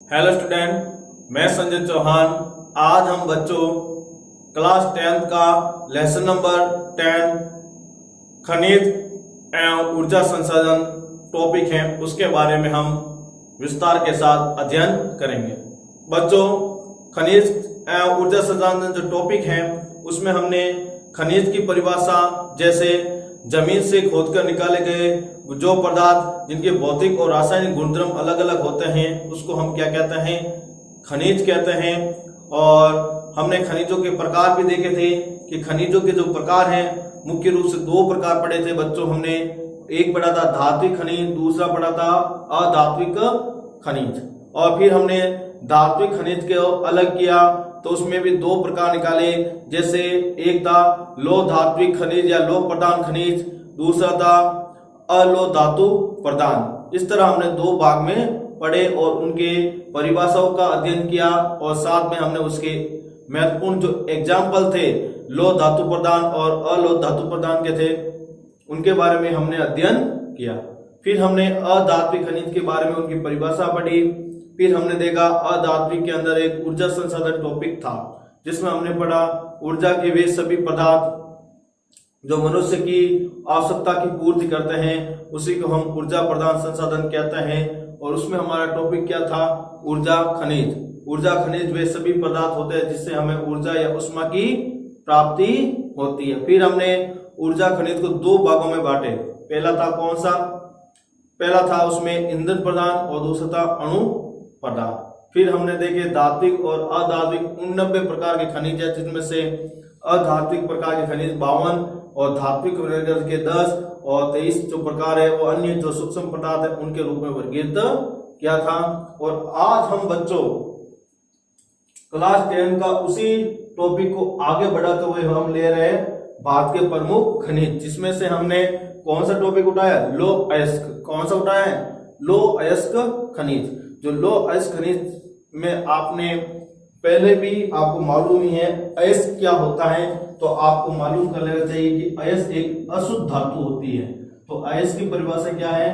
Hello student, मैं संजय चौहान। आज हम बच्चों क्लास 10th का लेसन नंबर 10 खनिज एवं ऊर्जा संसाधन टॉपिक है, उसके बारे में हम विस्तार के साथ अध्ययन करेंगे। बच्चों, खनिज एवं ऊर्जा संसाधन जो टॉपिक है उसमें हमने खनिज की परिभाषा, जैसे जमीन से खोदकर निकाले गए जो पदार्थ जिनके भौतिक और रासायनिक गुणधर्म अलग अलग होते हैं उसको हम क्या कहते हैं, खनिज कहते हैं। और हमने खनिजों के प्रकार भी देखे थे कि खनिजों के जो प्रकार हैं मुख्य रूप से दो प्रकार पढ़े थे बच्चों। हमने एक पढ़ा था धात्विक खनिज, दूसरा पढ़ा था अधात्विक खनिज। और फिर हमने धात्विक खनिज को अलग किया तो उसमें भी दो प्रकार निकाले, जैसे एक था लौह धात्विक खनिज या लौह प्रधान खनिज, दूसरा था अलोह धातु प्रधान। इस तरह हमने दो भाग में पढ़े और उनके परिभाषाओं का अध्ययन किया और साथ में हमने उसके महत्वपूर्ण जो एग्जाम्पल थे लौह धातु प्रधान और अलोह धातु प्रधान के थे उनके बारे में हमने अध्ययन किया। फिर हमने अधात्विक खनिज के बारे में उनकी परिभाषा पढ़ी। फिर हमने देखा अधात्विक के अंदर एक ऊर्जा संसाधन टॉपिक था जिसमें हमने पढ़ा ऊर्जा के वे सभी पदार्थ जो मनुष्य की आवश्यकता की पूर्ति करते हैं उसी को हम ऊर्जा प्रदान संसाधन कहते हैं। और उसमें हमारा टॉपिक क्या था, ऊर्जा खनिज। ऊर्जा खनिज वे सभी पदार्थ होते हैं जिससे हमें ऊर्जा या ऊष्मा की प्राप्ति होती है। फिर हमने ऊर्जा खनिज को दो भागों में बांटे। पहला था कौन सा, पहला था उसमें ईंधन प्रदान और दूसरा था अणु प्रदान। फिर हमने देखे धात्विक और अधात्विक 89 प्रकार के खनिज है, जिसमें से अधात्विक प्रकार के खनिज 52 और धात्विक के 10 और 23 जो प्रकार है वो अन्य जो सूक्ष्म पदार्थ है उनके रूप में वर्गीकृत किया था। और आज हम बच्चों क्लास 10 का उसी टॉपिक को आगे बढ़ाते हुए हम ले रहे हैं भारत के प्रमुख खनिज, जिसमें से हमने कौन सा टॉपिक उठाया, लौह अयस्क। कौन सा उठाया है, लौह अयस्क खनिज। जो लौह अयस्क खनिज में आपने पहले भी आपको मालूम ही है अयस्क क्या होता है, तो आपको मालूम कर लेना चाहिए कि अयस्क एक अशुद्ध धातु होती है। तो अयस्क की परिभाषा क्या है,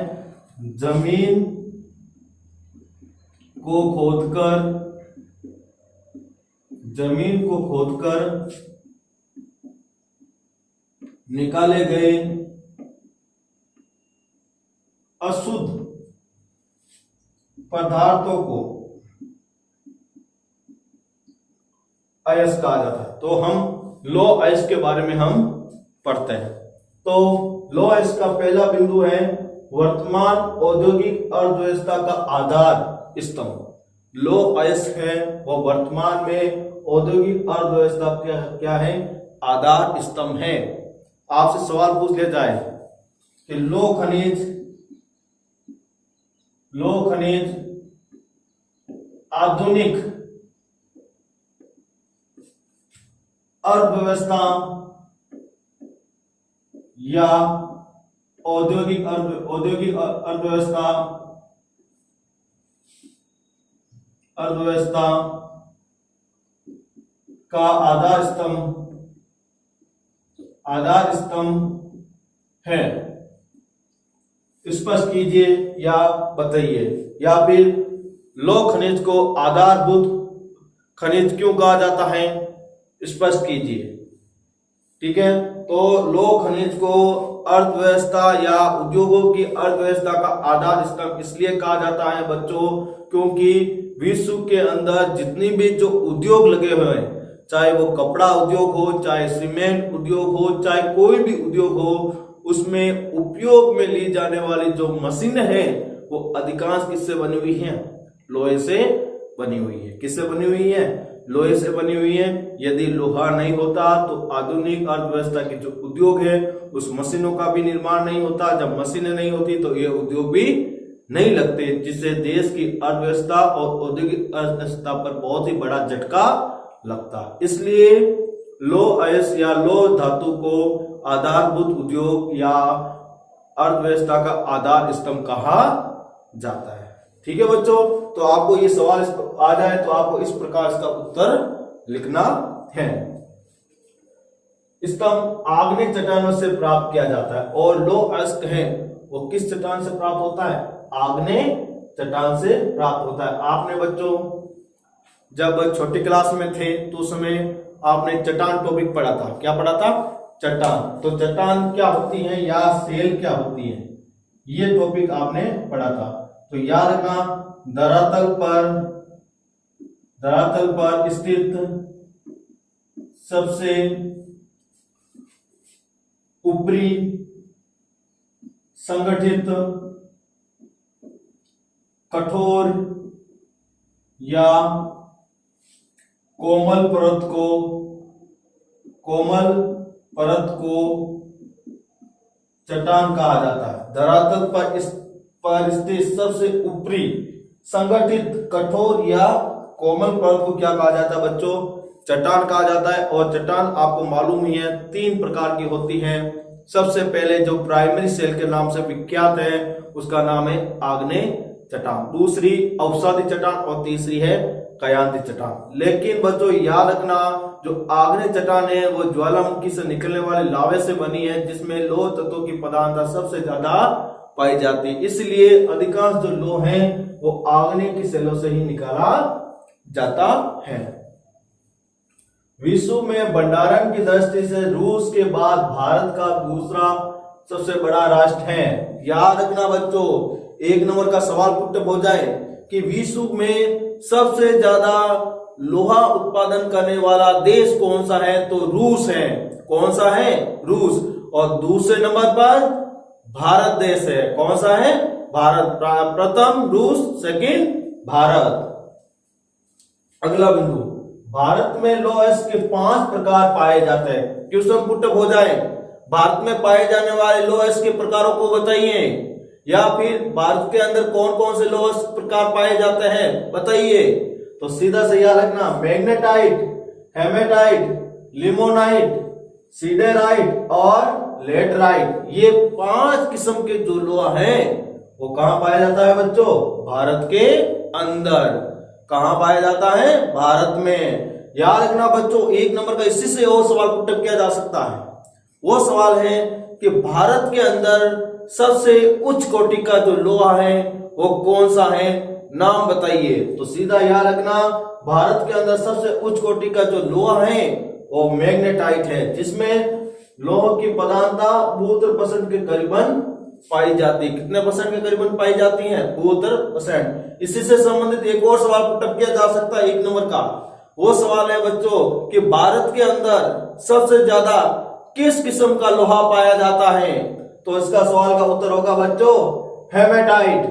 जमीन को खोदकर निकाले गए अशुद्ध पदार्थों को अयस्क कहा जाता है। तो हम लौह अयस्क के बारे में हम पढ़ते हैं। तो लौह अयस्क का पहला बिंदु है वर्तमान औद्योगिक अर्थव्यवस्था का आधार स्तंभ। लौह अयस्क है वो वर्तमान में औद्योगिक अर्थव्यवस्था क्या है, आधार स्तंभ है। आपसे सवाल पूछ लिया जाए कि लौह खनिज आधुनिक अर्थव्यवस्था या औद्योगिक अर्थव्यवस्था का आधार स्तंभ है, स्पष्ट कीजिए या बताइए। या फिर लौह खनिज को आधारभूत खनिज क्यों कहा जाता है, स्पष्ट कीजिए। ठीक है, तो लौह खनिज को अर्थव्यवस्था या उद्योगों की अर्थव्यवस्था का आधार स्तंभ इसलिए कहा जाता है बच्चों क्योंकि विश्व के अंदर जितनी भी जो उद्योग लगे हुए हैं, चाहे वो कपड़ा उद्योग हो, चाहे सीमेंट उद्योग हो, चाहे कोई भी उद्योग हो, उसमें उपयोग में ली जाने वाली जो मशीन है वो अधिकांश किससे बनी हुई है, लोहे से बनी हुई है। किससे बनी हुई है, लोहे से बनी हुई है। यदि लोहा नहीं होता तो आधुनिक अर्थव्यवस्था के जो उद्योग है उस मशीनों का भी निर्माण नहीं होता। जब मशीनें नहीं होती तो ये उद्योग भी नहीं लगते, जिससे देश की अर्थव्यवस्था और औद्योगिक अर्थव्यवस्था पर बहुत ही बड़ा झटका लगता। इसलिए लौह अयस्क या लौह धातु को आधारभूत उद्योग या अर्थव्यवस्था का आधार स्तंभ कहा जाता है। ठीक है बच्चों, तो आपको ये सवाल आ जाए तो आपको इस प्रकार इसका उत्तर लिखना है। स्तंभ आग्नेय चट्टानों से प्राप्त किया जाता है और लौह अयस्क है वो किस चट्टान से प्राप्त होता है, आग्नेय चट्टान से प्राप्त होता है। आपने बच्चों जब छोटी क्लास में थे तो उस समय आपने चट्टान टॉपिक पढ़ा था। क्या पढ़ा था? चट्टान। तो चट्टान क्या होती है या सेल क्या होती है, ये टॉपिक आपने पढ़ा था। तो याद रखना, धरातल पर स्थित सबसे ऊपरी संगठित कठोर या कोमल परत को चट्टान कहा जाता है। धरातल पर स्थित सबसे ऊपरी संगठित कठोर या कोमल परत को क्या कहा जाता है बच्चों? चट्टान कहा जाता है। और चट्टान आपको मालूम ही है 3 प्रकार की होती है। सबसे पहले जो प्राइमरी सेल के नाम से विख्यात है उसका नाम है आग्नेय चट्टान, दूसरी अवसादी चट्टान और तीसरी है कायांतित चट्टान। लेकिन बच्चों याद रखना, जो आग्नेय चट्टान है वो ज्वालामुखी से निकलने वाले लावे से बनी है, जिसमें लौह तत्वों की प्रधानता सबसे ज्यादा पाई जाती है। इसलिए अधिकांश जो लौह है वो आग्नेय की सेलों से ही निकाला जाता है। विश्व में भंडारण की दृष्टि से रूस के बाद भारत का दूसरा सबसे बड़ा राष्ट्र है। याद रखना बच्चों, 1 नंबर का सवाल पुटअप हो जाए कि विश्व में सबसे ज्यादा लोहा उत्पादन करने वाला देश कौन सा है, तो रूस है। कौन सा है? रूस। और दूसरे नंबर पर भारत देश है। कौन सा है? भारत। प्रथम रूस, सेकंड भारत। अगला बिंदु, भारत में लौह के 5 प्रकार पाए जाते हैं। क्वेश्चन पुटअप हो जाए, भारत में पाए जाने वाले लौह के प्रकारों को बताइए, या फिर भारत के अंदर कौन कौन से लौह प्रकार पाए जाते हैं बताइए। तो सीधा से याद रखना, मैग्नेटाइट, हेमेटाइट, लिमोनाइट, सीडेराइट और लेटराइट, ये 5 किस्म के जो लोहा है वो कहां पाया जाता है बच्चों? भारत के अंदर। कहां पाया जाता है? भारत में। याद रखना बच्चों, 1 नंबर का इसी से और सवाल पुटअप किया जा सकता है। वो सवाल है कि भारत के अंदर सबसे उच्च कोटि का जो लोहा है वो कौन सा है, नाम बताइए। तो सीधा याद रखना, भारत के अंदर सबसे उच्च कोटि का जो लोहा है वो मैग्नेटाइट है, जिसमें लोह की प्रधानता 72% के करीबन पाई जाती है। कितने परसेंट के करीबन पाई जाती है? 72%। इसी से संबंधित एक और सवाल पुटअप किया जा सकता है 1 नंबर का। वो सवाल है बच्चों कि भारत के अंदर सबसे ज्यादा किस किस्म का लोहा पाया जाता है? तो इसका सवाल का उत्तर होगा बच्चों हेमेटाइट।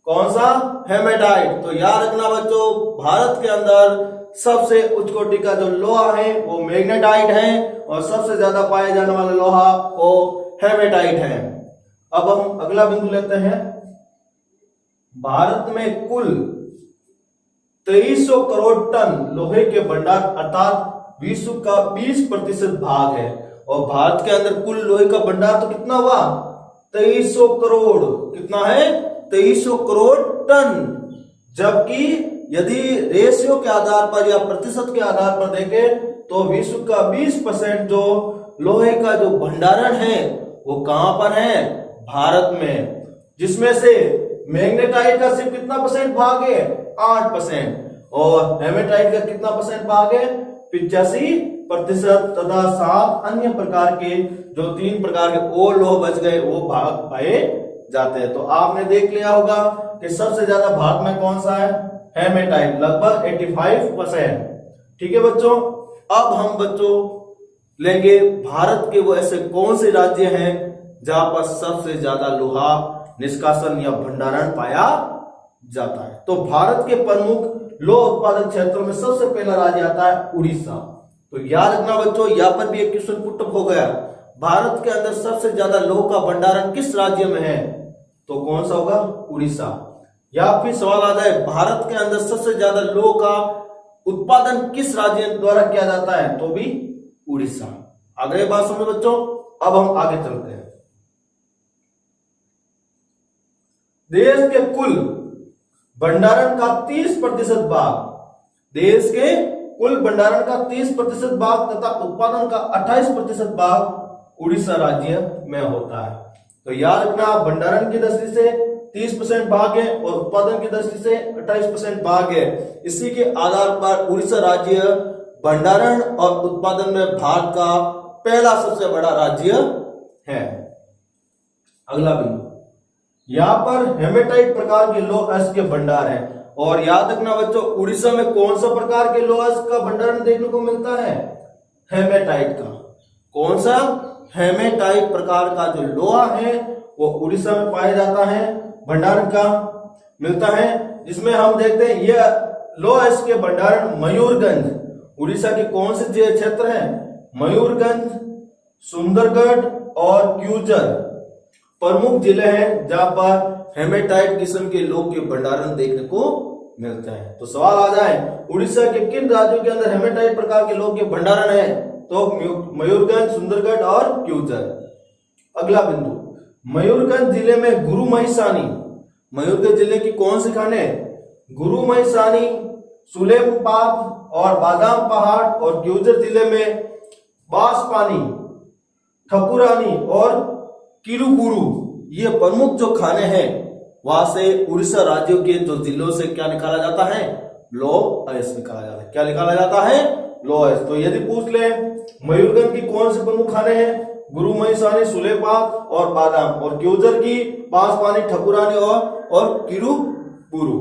कौन सा? हेमेटाइट। तो याद रखना बच्चों, भारत के अंदर सबसे उच्च कोटि का जो लोहा है वो मैग्नेटाइट है और सबसे ज्यादा पाए जाने वाला लोहा वो हेमेटाइट है। अब हम अगला बिंदु लेते हैं, भारत में कुल 2300 करोड़ टन लोहे के भंडार अर्थात विश्व का 20% भाग है। और भारत के अंदर कुल लोहे का भंडार तो कितना हुआ? 2300 करोड़। कितना है? 2300 करोड़ टन। जबकि यदि रेशियो के आधार पर या प्रतिशत के आधार पर देखें तो विश्व का 20% जो लोहे का जो भंडारण है वो कहां पर है? भारत में। जिसमें से मैग्नेटाइट का सिर्फ कितना परसेंट भाग है? 8%। और हेमेटाइट का कितना परसेंट भाग है? 85%। तथा 7 अन्य प्रकार के जो 3 प्रकार के और लोह बच गए वो भाग पाए जाते हैं। तो आपने देख लिया होगा कि सबसे ज्यादा भारत में कौन सा है? हेमेटाइट, लगभग 85%। ठीक है बच्चों। अब हम बच्चों लेंगे भारत के वो ऐसे कौन से राज्य हैं जहां पर सबसे ज्यादा लोहा निष्कासन या भंडारण पाया जाता है। तो भारत के प्रमुख लोह उत्पादक क्षेत्रों में सबसे पहला राज्य आता है उड़ीसा। तो याद रखना बच्चों, यहां पर भी एक क्वेश्चन पुटअप हो गया, भारत के अंदर सबसे ज्यादा लोह का भंडारण किस राज्य में है? तो कौन सा होगा? उड़ीसा। या फिर सवाल आ जाए, भारत के अंदर सबसे ज्यादा लोह का उत्पादन किस राज्य द्वारा किया जाता है? तो भी उड़ीसा। आगे बात समझो बच्चों। अब हम आगे चलते हैं। देश के कुल भंडारण का 30% भाग, देश के कुल भंडारण का 30% भाग तथा उत्पादन का 28% भाग उड़ीसा राज्य में होता है। तो याद रखना, भंडारण की दृष्टि से 30% भाग है और उत्पादन की दृष्टि से 28% भाग है। इसी के आधार पर उड़ीसा राज्य भंडारण और उत्पादन में भारत का पहला सबसे बड़ा राज्य है। अगला बिंदु, यहाँ पर हेमेटाइट प्रकार के लौह अयस्क के भंडार है और याद रखना बच्चों, उड़ीसा में कौन सा प्रकार के लौह अयस्क का भंडारण देखने को मिलता है? हेमेटाइट का। कौन सा? हेमेटाइट प्रकार का जो लोहा है वो उड़ीसा में पाया जाता है, भंडारण का मिलता है। जिसमें हम देखते हैं ये लौह अयस्क के भंडारण मयूरगंज, उड़ीसा के कौन से क्षेत्र है? मयूरगंज, सुंदरगढ़ और क्यूजर प्रमुख जिले हैं जहां पर हेमेटाइट किस्म के लोह के भंडारण देखने को मिलते हैं। तो सवाल आ जाए, उड़ीसा के किन राज्यों के अंदर हेमेटाइट प्रकार के लोह के भंडारण है? तो मयूरगंज, सुंदरगढ़ और क्यूजर। अगला बिंदु, मयूरगंज जिले में गुरु महिसानी, मयूरगंज जिले की कौन सी खाने? गुरु महिसानी, सुलेमपाद और बादाम पहाड़, और क्यूजर जिले में बांसपानी, ठकुरानी और किरुबुरु, ये प्रमुख जो खाने हैं वहां से उड़ीसा राज्यों के जो जिलों से क्या निकाला जाता है? लौह अयस्क निकाला जाता है। क्या निकाला जाता है? लौह अयस्क। तो यदि पूछ ले मयूरगंज की कौन से प्रमुख खाने हैं? गुरु महिसानी, सुलेपाद और बादाम, और क्यूजर की बांसपानी, ठकुरानी और किरुबुरु।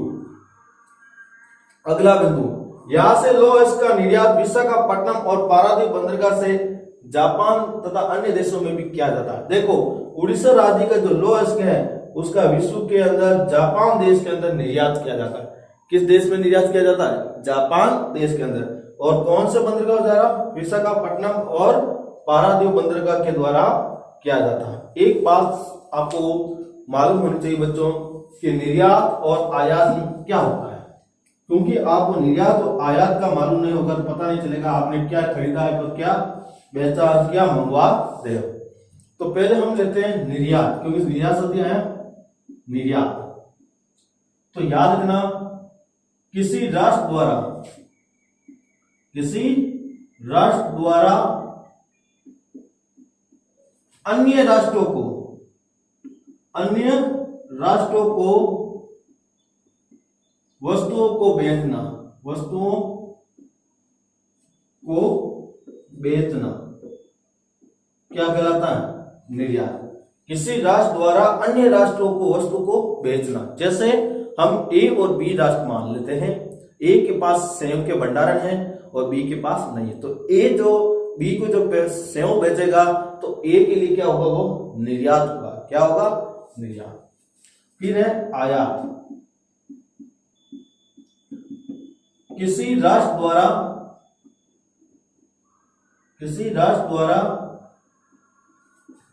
अगला बिंदु, यहां से लौह अयस्क का निर्यात विशाखापट्टनम और पारादीप बंदरगाह से जापान तथा अन्य देशों में भी किया जाता है। देखो, उड़ीसा राज्य का जो लौह अयस्क है उसका विश्व के अंदर जापान देश के अंदर निर्यात किया जाता है। किस देश में निर्यात किया जाता है? जापान देश के अंदर। और कौन से बंदरगाह द्वारा? विशाखापट्टनम और पारादीप बंदरगाह के द्वारा किया जाता है। एक बात आपको मालूम होनी चाहिए बच्चों कि निर्यात और आयात में क्या होता है, क्योंकि आपको निर्यात और आयात का मालूम नहीं होगा तो पता नहीं चलेगा आपने क्या खरीदा है और क्या बेचा, क्या मंगवा रहे हो। तो पहले हम लेते हैं निर्यात, क्योंकि निर्यात शब्द है निर्यात। तो याद रखना, किसी राष्ट्र द्वारा अन्य राष्ट्रों को वस्तुओं को बेचना क्या कहलाता है? निर्यात। किसी राष्ट्र द्वारा अन्य राष्ट्रों को वस्तु को बेचना। जैसे हम ए और बी राष्ट्र मान लेते हैं, ए के पास सेव के भंडारण है और बी के पास नहीं है, तो ए जो बी को जो सेव बेचेगा तो ए के लिए क्या होगा? वो निर्यात होगा। क्या होगा? निर्यात। फिर है आयात। किसी राष्ट्र द्वारा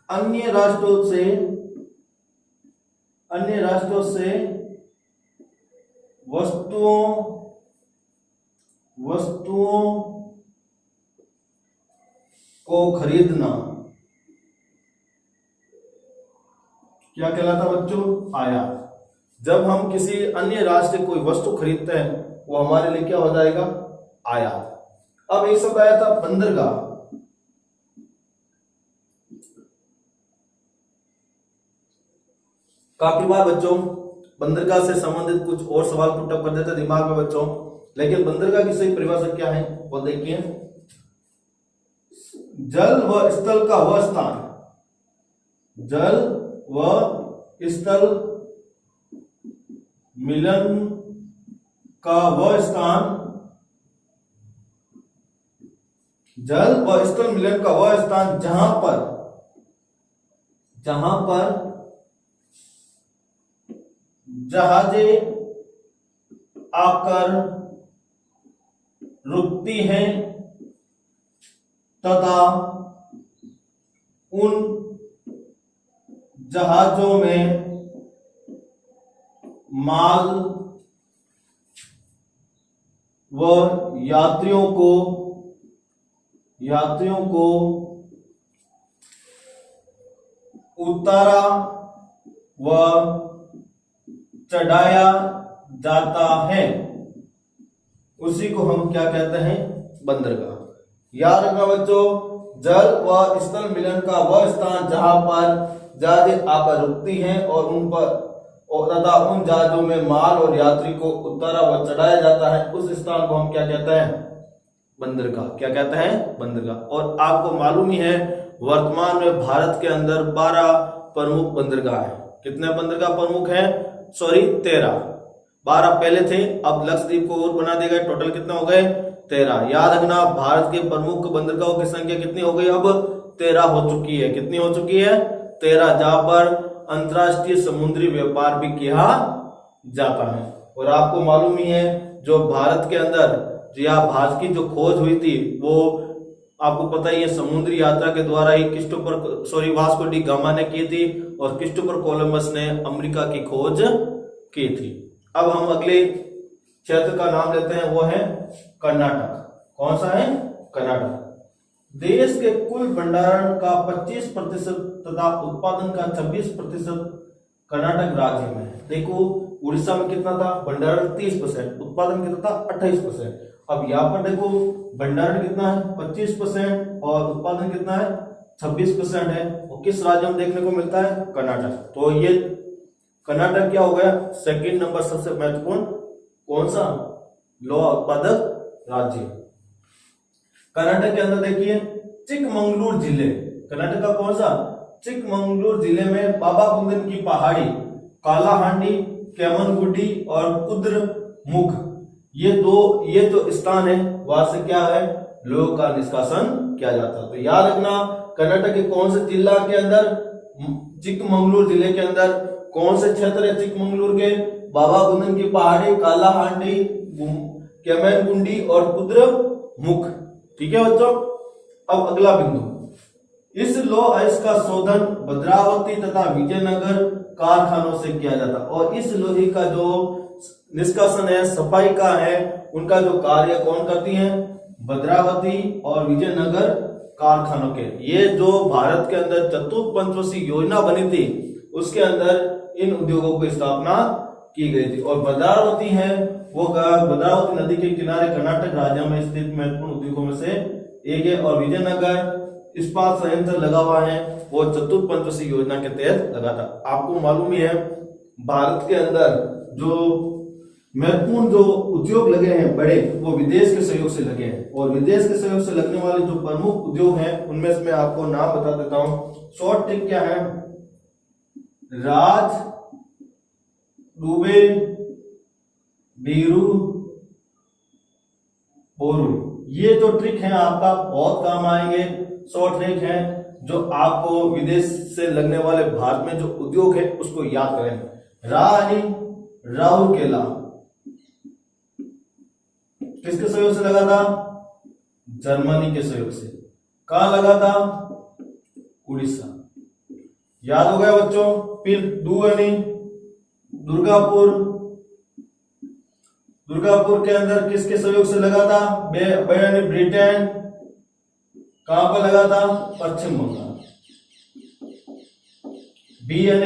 अन्य राष्ट्रों से वस्तुओं को खरीदना क्या कहलाता बच्चों? आयात। जब हम किसी अन्य राष्ट्र से कोई वस्तु खरीदते हैं वो हमारे लिए क्या हो जाएगा? आयात। अब एक शब्द आया था बंदरगाह। काफी बार बच्चों बंदरगाह से संबंधित कुछ और सवाल पुटअप कर देते दिमाग में बच्चों, लेकिन बंदरगाह की सही परिभाषा क्या है वो देखिए। जल व स्थल का वह स्थान, जल व स्थल मिलन का वह स्थान, जल व स्थल मिलन का वह स्थान जहां पर जहाजें आकर रुकती हैं तथा उन जहाजों में माल व यात्रियों को उतारा व चढ़ाया जाता है, उसी को हम क्या कहते हैं? बंदरगाह। याद रखना बच्चों, जल व स्थल मिलन का वह स्थान जहां पर जहाजें आकर रुकती हैं और और तथा उन जहाजों में माल और यात्री को उतारा व चढ़ाया जाता है, उस स्थान को हम क्या कहते हैं? बंदरगाह। क्या कहते हैं? बंदरगाह। और आपको मालूम ही है वर्तमान में भारत के अंदर 12 प्रमुख बंदरगाह है। कितने बंदरगाह प्रमुख हैं? सॉरी 13। 12 पहले थे, अब लक्षद्वीप को और बना दिया गया। टोटल कितने हो गए? 13। याद रखना भारत के प्रमुख बंदरगाहों की संख्या कितनी हो गई? अब 13 हो चुकी है। कितनी हो चुकी है? 13, जहां पर अंतरराष्ट्रीय समुद्री व्यापार भी किया जाता है। और आपको मालूम ही है जो भारत के अंदर भारत की जो खोज हुई थी वो आपको पता ही है समुद्री यात्रा के द्वारा ही वास्को डी गामा ने की थी और क्रिस्टोफर कोलंबस ने अमेरिका की खोज की थी। अब हम अगले क्षेत्र का नाम लेते हैं, वो है कर्नाटक। कौन सा है? कर्नाटक। देश के कुल भंडारण का 25% तथा उत्पादन का 26% कर्नाटक राज्य में है। देखो उड़ीसा में कितना था? भंडारण 30%, उत्पादन कितना था? 28%। अब यहाँ पर देखो भंडारण कितना है? 25% और उत्पादन कितना है? 26% है। और किस राज्य में देखने को मिलता है? कर्नाटक। तो ये कर्नाटक क्या हो गया? सेकंड नंबर सबसे महत्वपूर्ण कौन सा लोहा उत्पादक राज्य। कर्नाटक के अंदर देखिए चिकमंगलुरु जिले, कर्नाटक का कौन सा? चिकमंगलुरु जिले में बाबा बुदन की पहाड़ी, कालाहांडी, केमनगुडी और कुद्रेमुख, ये जो स्थान है वहां से क्या है? लोह का निष्कासन किया जाता है। तो याद रखना कर्नाटक के कौन से जिला के अंदर? चिकमंगलुरु जिले के अंदर कौन से क्षेत्र है चिकमंगलुरु के? बाबा बुदन की पहाड़ी, कालाहांडी, केमनगुंडी और कुद्रेमुख। ठीक है बच्चों। अब अगला बिंदु, इस लौह अयस्क का शोधन भद्रावती तथा विजयनगर कारखानों से किया जाता और इस लोहे का जो निष्कासन है, सफाई का है, उनका जो कार्य कौन करती हैं? भद्रावती और विजयनगर कारखानों के। ये जो भारत के अंदर चतुर्थ पंचवर्षीय योजना बनी थी उसके अंदर इन उद्योगों की स्थापना की गई थी। और भद्रावती है वो भद्रावती नदी के किनारे कर्नाटक राज्य में स्थित महत्वपूर्ण उद्योगों में से एक है। और विजयनगर इस्पात संयंत्र लगा हुआ है वो चतुर्थ पंचवर्षीय योजना के तहत लगा था। आपको मालूम ही है भारत के अंदर जो महत्वपूर्ण जो उद्योग लगे हैं बड़े, वो विदेश के सहयोग से लगे हैं। और विदेश के सहयोग से लगने वाले जो प्रमुख उद्योग हैं उनमें से मैं आपको नाम बता देता हूं। शॉर्ट ट्रिक क्या है? राज, दुबे, बीरू, बोरू। ये जो ट्रिक है आपका बहुत काम आएंगे। शॉर्ट ट्रिक है जो आपको विदेश से लगने वाले भारत में जो उद्योग है उसको याद करें। राउरकेला किसके सहयोग से लगा था? जर्मनी के सहयोग से। कहां लगा था? उड़ीसा। याद हो गया बच्चों। फिर दुर्गापुर के अंदर किसके सहयोग से लगा था? ब्रिटेन। कहां पर लगा था? पश्चिम बंगाल।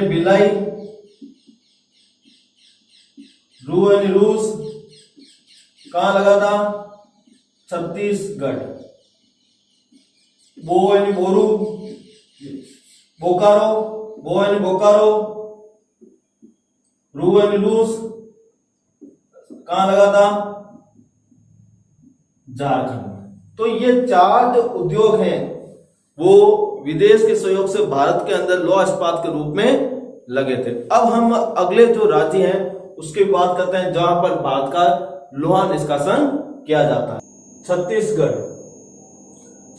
भिलाई, रूस। कहां लगा था? छत्तीसगढ़। बोकारो, रूस। कहां लगा था? झारखंड। तो ये 4 जो उद्योग हैं वो विदेश के सहयोग से भारत के अंदर लौह इस्पात के रूप में लगे थे। अब हम अगले जो राज्य हैं उसकी बात करते हैं जहां पर भारत का लोहा निष्कासन किया जाता है। छत्तीसगढ़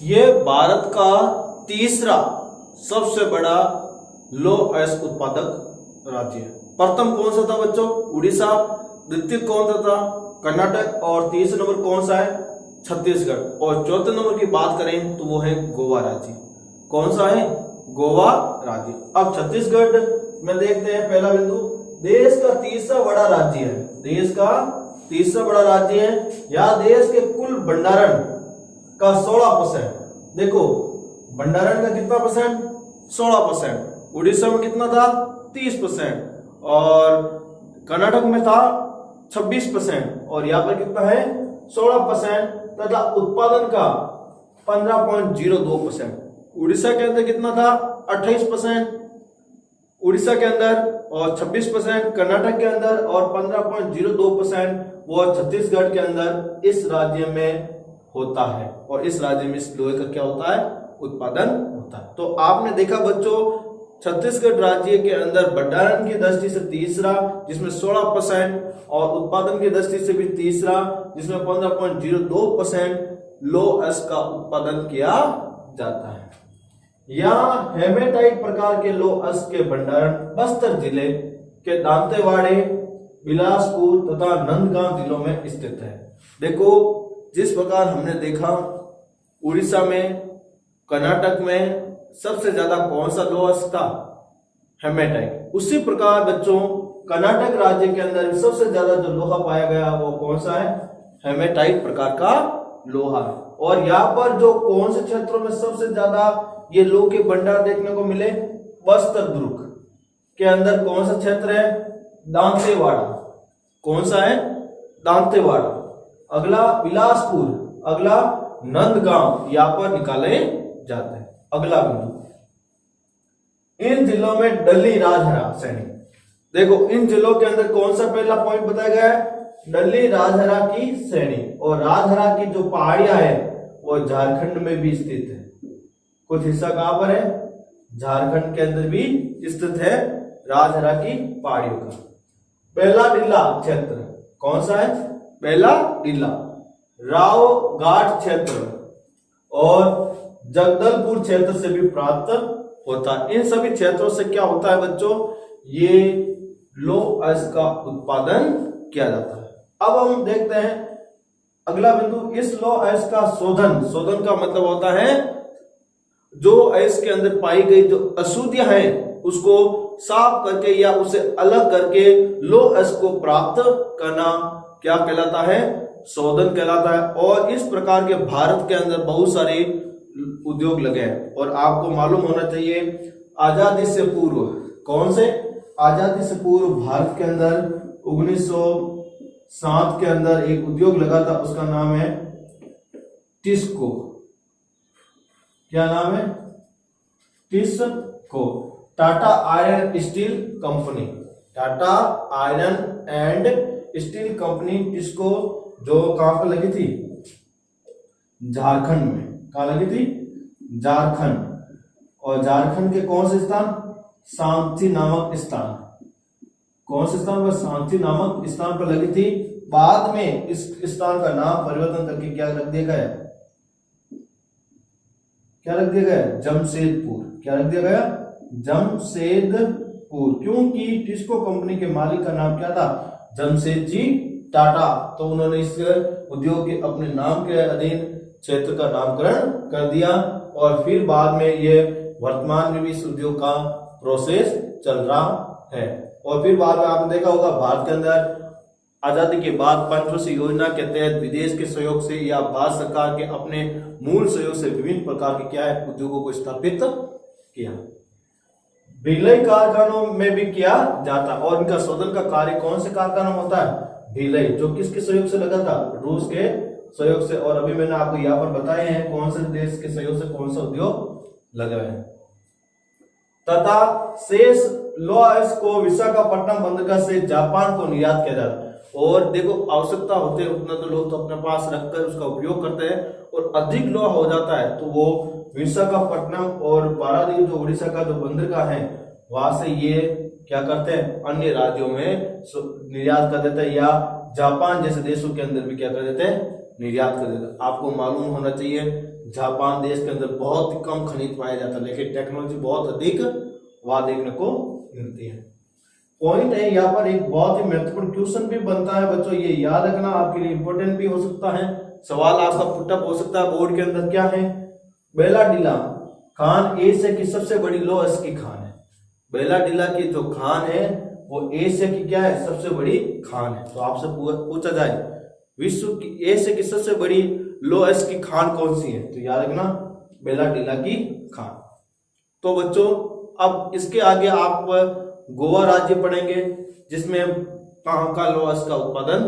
ये भारत का तीसरा सबसे बड़ा लौह अयस्क उत्पादक राज्य है। प्रथम कौन सा था बच्चों? उड़ीसा। द्वितीय कौन सा था? कर्नाटक। और तीसरे नंबर कौन सा है? छत्तीसगढ़। और चौथे नंबर की बात करें तो वो है गोवा राज्य। कौन सा है? गोवा राज्य। अब छत्तीसगढ़ में देखते हैं पहला बिंदु, देश का तीसरा बड़ा राज्य है। देश का तीसरा बड़ा राज्य है। यह देश के कुल भंडारण का 16%। देखो भंडारण का कितना परसेंट? 16%। उड़ीसा में कितना था? 30%। और कर्नाटक में था 26%। और यहाँ पर कितना है? 16%। तथा उत्पादन का 15.02%। उड़ीसा के अंदर कितना था? 28%। उड़ीसा के अंदर और 26% कर्नाटक के अंदर और 15.02% वो छत्तीसगढ़ के अंदर इस राज्य में होता है। और इस राज्य में इस लोहे का क्या होता है, उत्पादन होता है। तो आपने देखा बच्चों, छत्तीसगढ़ राज्य के अंदर भंडारण की दृष्टि से तीसरा जिसमें 16% और उत्पादन की दृष्टि से भी तीसरा जिसमें 15.02% लौह का उत्पादन किया जाता है। यहाँ हेमेटाइट प्रकार के लौह के भंडारण बस्तर जिले के दांतेवाड़े, बिलासपुर तथा नंदगांव जिलों में स्थित है। देखो जिस प्रकार हमने देखा उड़ीसा में, कर्नाटक में सबसे ज्यादा कौन सा लौह था, हेमेटाइट। उसी प्रकार बच्चों कर्नाटक राज्य के अंदर सबसे ज्यादा जो लोहा पाया गया वो कौन सा है, हेमेटाइट प्रकार का लोहा। और यहाँ पर जो कौन से क्षेत्रों में सबसे ज्यादा ये लोह के भंडार देखने को मिले, बस्तर दुर्ग के अंदर कौन सा क्षेत्र है, दांतेवाड़ा। कौन सा है, दांतेवाड़ा। अगला बिलासपुर, अगला नंदगांव यहाँ पर निकाले जाते हैं। अगला बिंदु, इन जिलों में डल्ली राजहरा श्रेणी। देखो इन जिलों के अंदर कौन सा पहला पॉइंट बताया गया है, डल्ली राजहरा की श्रेणी। और राजहरा की जो पहाड़ियां है वो झारखंड में भी स्थित है। कुछ हिस्सा कहां पर है, झारखंड के अंदर भी स्थित है राजहरा की पहाड़ियों का। बेला टीला क्षेत्र कौन सा है, बेला टीला, राव घाट क्षेत्र और जगदलपुर क्षेत्र से भी प्राप्त होता है। इन सभी क्षेत्रों से क्या होता है बच्चों, ये लौह का उत्पादन किया जाता है। अब हम देखते हैं अगला बिंदु, इस लौह का शोधन। शोधन का मतलब होता है जो अयस्क के अंदर पाई गई जो अशुद्धियां हैं उसको साफ करके या उसे अलग करके लौह को प्राप्त करना क्या कहलाता है, शोधन कहलाता है। और इस प्रकार के भारत के अंदर बहुत सारे उद्योग लगे हैं। और आपको मालूम होना चाहिए आजादी से पूर्व, कौन से, आजादी से पूर्व भारत के अंदर 1907 के अंदर एक उद्योग लगा था, उसका नाम है टिस्को। क्या नाम है, TISCO, Tata iron steel company. Tata iron and steel company TISCO, जो कहां पर लगी थी, झारखंड में। कहां लगी थी, झारखंड। और झारखंड के कौन से स्थान, सांची नामक स्थान। कौन से स्थान पर, सांची नामक स्थान पर लगी थी। बाद में इस स्थान का नाम परिवर्तन करके क्या रख दिया गया, क्या रख दिया गया, जमशेदपुर। क्या रख दिया गया, जमशेदपुर। क्योंकि टिस्को कंपनी के मालिक का नाम क्या था, जमशेद जी टाटा। तो उन्होंने इस उद्योग के अपने नाम के अधीन क्षेत्र का नामकरण कर दिया। और फिर बाद में ये वर्तमान में भी इस उद्योग का प्रोसेस चल रहा है। और फिर बाद में आपने देखा होगा भारत के अंदर आजादी के बाद पंचवर्षीय योजना के तहत विदेश के सहयोग से या भारत सरकार के अपने मूल सहयोग से विभिन्न प्रकार के क्या है उद्योगों को स्थापित किया। भिलाई कारखानों में भी किया जाता। और इनका शोधन का कार्य कौन से कारखाना में होता है, भिलाई, जो किसके सहयोग से लगा था, रूस के सहयोग से। और अभी मैंने आपको यहाँ पर बताए हैं कौन से देश के सहयोग से कौन सा उद्योग लगे हैं। तथा शेष लौह को विशाखापट्टनम बंदरगाह से जापान को निर्यात किया जाता है। और देखो आवश्यकता होते है उतना तो लोग तो अपने पास रखकर उसका उपयोग करते हैं। और अधिक लोहा हो जाता है तो वो विशाखापट्टनम और पारादीप जो उड़ीसा का जो बंदरगाह है वहां से ये क्या करते हैं अन्य राज्यों में निर्यात कर देते हैं, या जापान जैसे देशों के अंदर भी क्या कर देते हैं, निर्यात कर देते हैं। आपको मालूम होना चाहिए जापान देश के अंदर बहुत ही कम खनिज पाया जाता है, लेकिन टेक्नोलॉजी बहुत अधिक वहां देखने को मिलती है। पॉइंट है यहाँ पर एक बहुत ही महत्वपूर्ण क्वेश्चन भी बनता है बच्चों, ये याद रखना आपके लिए इंपॉर्टेंट भी हो सकता है। सवाल आपका पुटअप हो सकता है बोर्ड के अंदर। क्या है, बेला टीला खान एशिया की सबसे बड़ी लौह की खान है। बेला टीला की जो खान है वो एशिया की क्या है, सबसे बड़ी खान है। तो आपसे पूछा जाए विश्व की एशिया की सबसे बड़ी लौह की खान कौन सी है, तो याद रखना बेला टीला की खान। तो बच्चों अब इसके आगे आप गोवा राज्य पढ़ेंगे जिसमें कहां का लौह का उत्पादन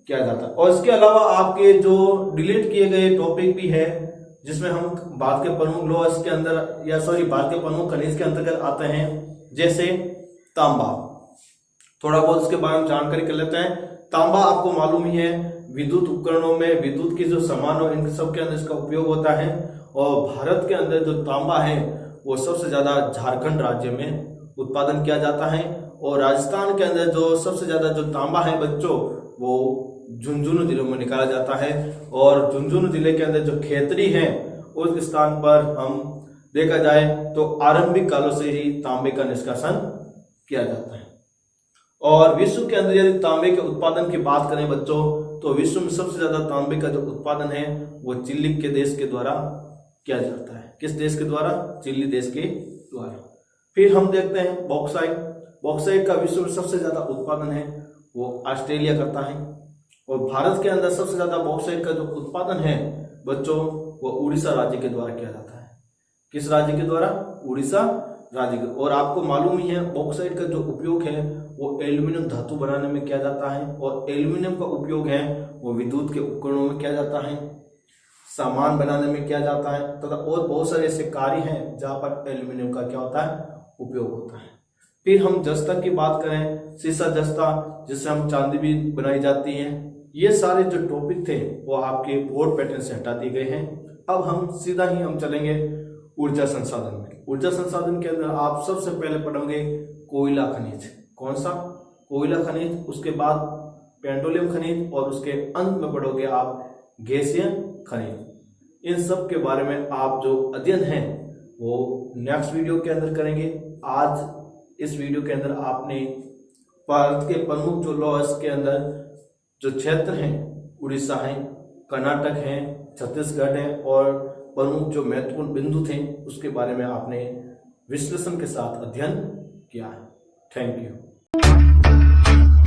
किया जाता है। और इसके अलावा आपके जो डिलीट किए गए टॉपिक भी है जिसमें हम भारत के प्रमुख लौह के अंदर या भारत के प्रमुख खनिज के अंतर्गत आते हैं, जैसे तांबा। थोड़ा बहुत इसके बारे में जानकारी कर लेते हैं। तांबा आपको मालूम ही है, विद्युत उपकरणों में विद्युत की जो सामान हो इन सब के अंदर इसका उपयोग होता है। और भारत के अंदर जो तांबा है वो सबसे ज्यादा झारखंड राज्य में उत्पादन किया जाता है। और राजस्थान के अंदर जो सबसे ज्यादा जो तांबा है बच्चों, वो झुंझुनू जिले में निकाला जाता है। और झुंझुनू जिले के अंदर जो खेतरी है उस स्थान पर हम देखा जाए तो आरंभिक कालों से ही तांबे का निष्कासन किया जाता है। और विश्व के अंदर यदि तांबे के उत्पादन की बात करें बच्चों, तो विश्व में सबसे ज्यादा तांबे का जो उत्पादन है वो चिली के देश के द्वारा किया जाता है। किस देश के द्वारा? चिली देश के द्वारा। फिर हम देखते हैं बॉक्साइट। बॉक्साइट का विश्व में सबसे ज्यादा उत्पादन है वो ऑस्ट्रेलिया करता है। और भारत के अंदर सबसे ज्यादा बॉक्साइट का जो उत्पादन है बच्चों वो उड़ीसा राज्य के द्वारा किया जाता है। किस राज्य के द्वारा? उड़ीसा राज्य के। और आपको मालूम ही है बॉक्साइट का जो उपयोग है वो एल्यूमिनियम धातु बनाने में किया जाता है। और एल्यूमिनियम का उपयोग है वो विद्युत के उपकरणों में किया जाता है, सामान बनाने में किया जाता है तथा और बहुत सारे ऐसे कार्य हैं जहां पर एल्यूमिनियम का क्या होता है? उपयोग होता है। फिर हम जस्ता की बात करें, शीशा जस्ता जिससे हम चांदी भी बनाई जाती है। ये सारे जो टॉपिक थे वो आपके बोर्ड पैटर्न से हटा दिए गए हैं। अब हम सीधा ही हम चलेंगे ऊर्जा संसाधन में। ऊर्जा संसाधन के अंदर आप सबसे पहले पढ़ोगे कोयला खनिज। कौन सा? कोयला खनिज। उसके बाद पेट्रोलियम खनिज और उसके अंत में पढ़ोगे आप गैसीय खनिज। इन सब के बारे में आप जो अध्ययन है वो नेक्स्ट वीडियो के अंदर करेंगे। आज इस वीडियो के अंदर आपने भारत के प्रमुख जो लॉस के अंदर जो क्षेत्र हैं, उड़ीसा है, कर्नाटक है, छत्तीसगढ़ है और प्रमुख जो महत्वपूर्ण बिंदु थे उसके बारे में आपने विश्लेषण के साथ अध्ययन किया है। Thank you.